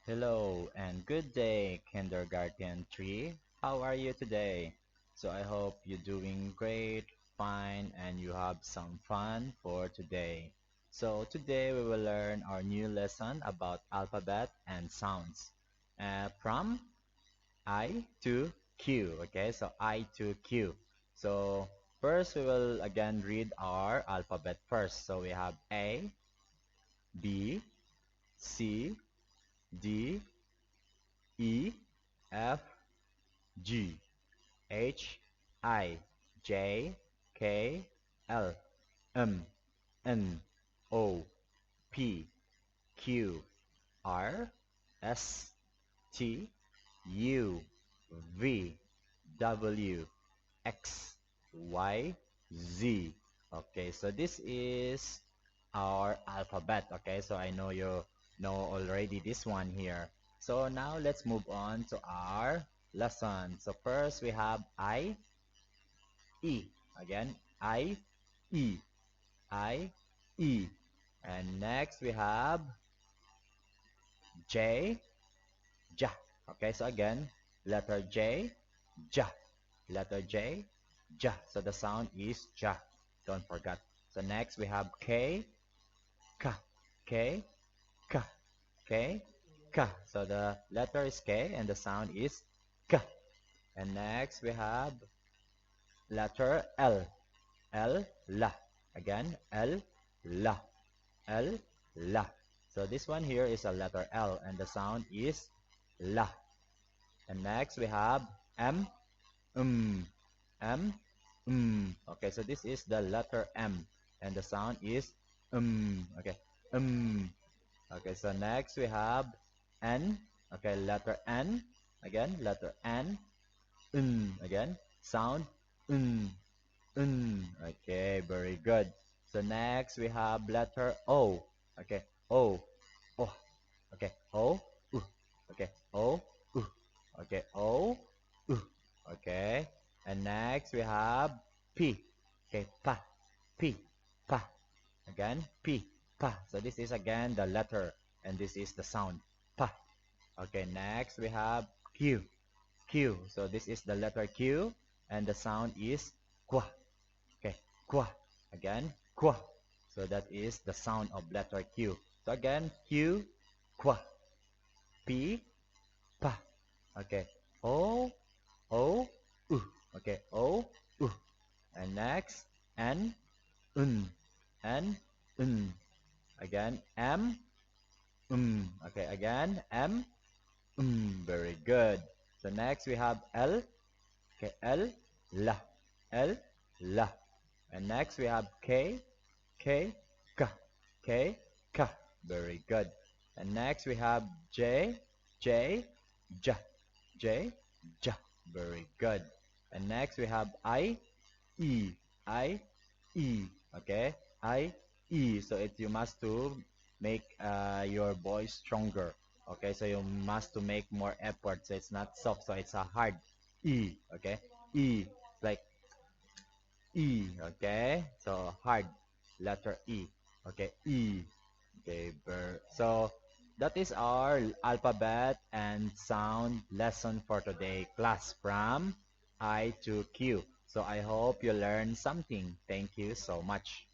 Hello and good day, Kindergarten 3. How are you today? So I hope you're doing great, fine, and you have some fun for today. So today we will learn our new lesson about alphabet and sounds from I to Q. Okay, so I to Q. So first we will again read our alphabet first. So we have A, B, C, D, E, F, G, H, I, J, K, L, M, N, O, P, Q, R, S, T, U, V, W, X, Y, Z. Okay, so this is our alphabet. Okay, so I know you know already this one here. So now let's move on to our lesson. So first we have I, E. Again, I, E, I, E. And next we have J, J. Okay, so again, letter J, J. Letter J, J. So the sound is J. Don't forget. So next we have K, K, K, K, K, K. So the letter is K and the sound is K. And next we have letter L, L, La. Again, L, La, L, La. So this one here is a letter L and the sound is La. And next we have M, M, Okay, so this is the letter M and the sound is Okay, Okay, so next we have N. Okay, letter N. Again, letter N. Again, sound Okay, very good. So next we have letter O. Okay, O. Oh. Okay, O. Okay, O. Okay, O. Okay. And next we have P. Okay, Pa. P. Pa. Again, P. Pa. So this is again the letter and this is the sound. Pa. Okay, next we have Q. Q. So this is the letter Q and the sound is Qua. Okay, Qua. Again, Qua. So that is the sound of letter Q. So again, Q, Qua. P, Pa. Okay, O, O, U. Okay, O, U. And next, N, Un. N, Un. Again, M, Okay, again, M, Very good. So next we have L. Okay, L, La. L, La. And next we have K, K, K. K, K. Very good. And next we have J, J, J. J, J. Very good. And next we have I, I, E. Okay, I, E. So it you must to make your voice stronger. Okay, so you must to make more effort. So it's not soft. So it's a hard E. Okay, E like E. Okay, so hard letter E. Okay, E. Okay, so that is our alphabet and sound lesson for today, class from I to Q. So I hope you learned something. Thank you so much.